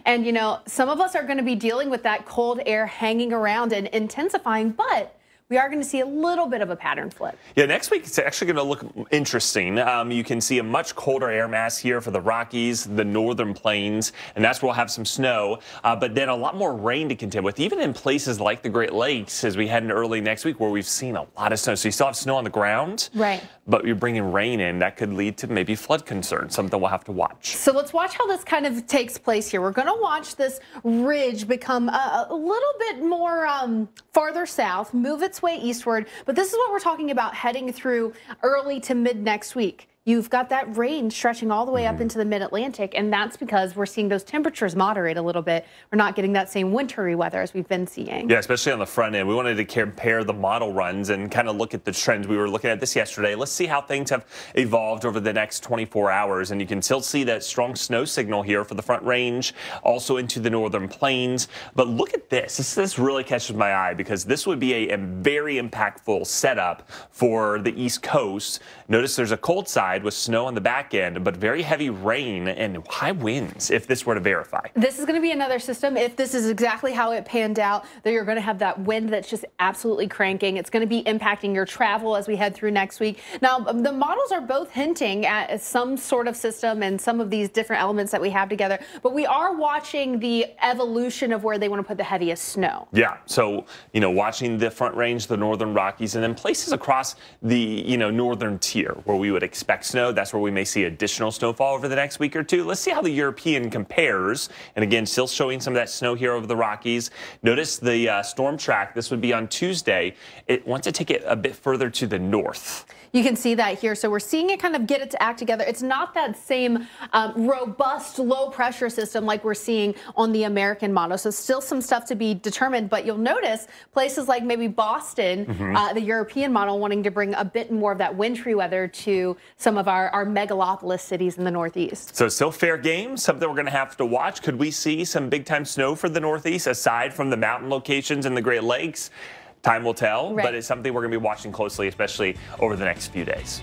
And, some of us are going to be dealing with that cold air hanging around and intensifying, but we are going to see a little bit of a pattern flip. Yeah, next week it's actually going to look interesting. You can see a much colder air mass here for the Rockies, the northern plains, and that's where we'll have some snow. But then a lot more rain to contend with, even in places like the Great Lakes as we head into early next week where we've seen a lot of snow. So you still have snow on the ground, right? But you're bringing rain in. That could lead to maybe flood concerns, something we'll have to watch. So let's watch how this kind of takes place here. We're going to watch this ridge become a little bit more farther south, move its way eastward. But this is what we're talking about heading through early to mid next week. You've got that range stretching all the way up into the mid-Atlantic, and that's because we're seeing those temperatures moderate a little bit. We're not getting that same wintry weather as we've been seeing. Yeah, especially on the front end. We wanted to compare the model runs and kind of look at the trends. We were looking at this yesterday. Let's see how things have evolved over the next 24 hours, and you can still see that strong snow signal here for the front range, also into the northern plains. But look at this. This really catches my eye because this would be a very impactful setup for the East Coast. Notice there's a cold side with snow on the back end, but very heavy rain and high winds if this were to verify. This is going to be another system. If this is exactly how it panned out, that you're going to have that wind that's just absolutely cranking. It's going to be impacting your travel as we head through next week. Now, the models are both hinting at some sort of system and some of these different elements that we have together, but we are watching the evolution of where they want to put the heaviest snow. Yeah, so, watching the front range, the northern Rockies, and then places across the, northern tier where we would expect snow. That's where we may see additional snowfall over the next week or two. Let's see how the European compares. And again, still showing some of that snow here over the Rockies. Notice the storm track. This would be on Tuesday. It wants to take it a bit further to the north. You can see that here. So we're seeing it kind of get its act together. It's not that same robust low pressure system like we're seeing on the American model. So still some stuff to be determined, but you'll notice places like maybe Boston, the European model, wanting to bring a bit more of that wintry weather to some of our megalopolis cities in the Northeast. So still fair game, something we're going to have to watch. Could we see some big time snow for the Northeast aside from the mountain locations in the Great Lakes? Time will tell, but it's something we're going to be watching closely, especially over the next few days.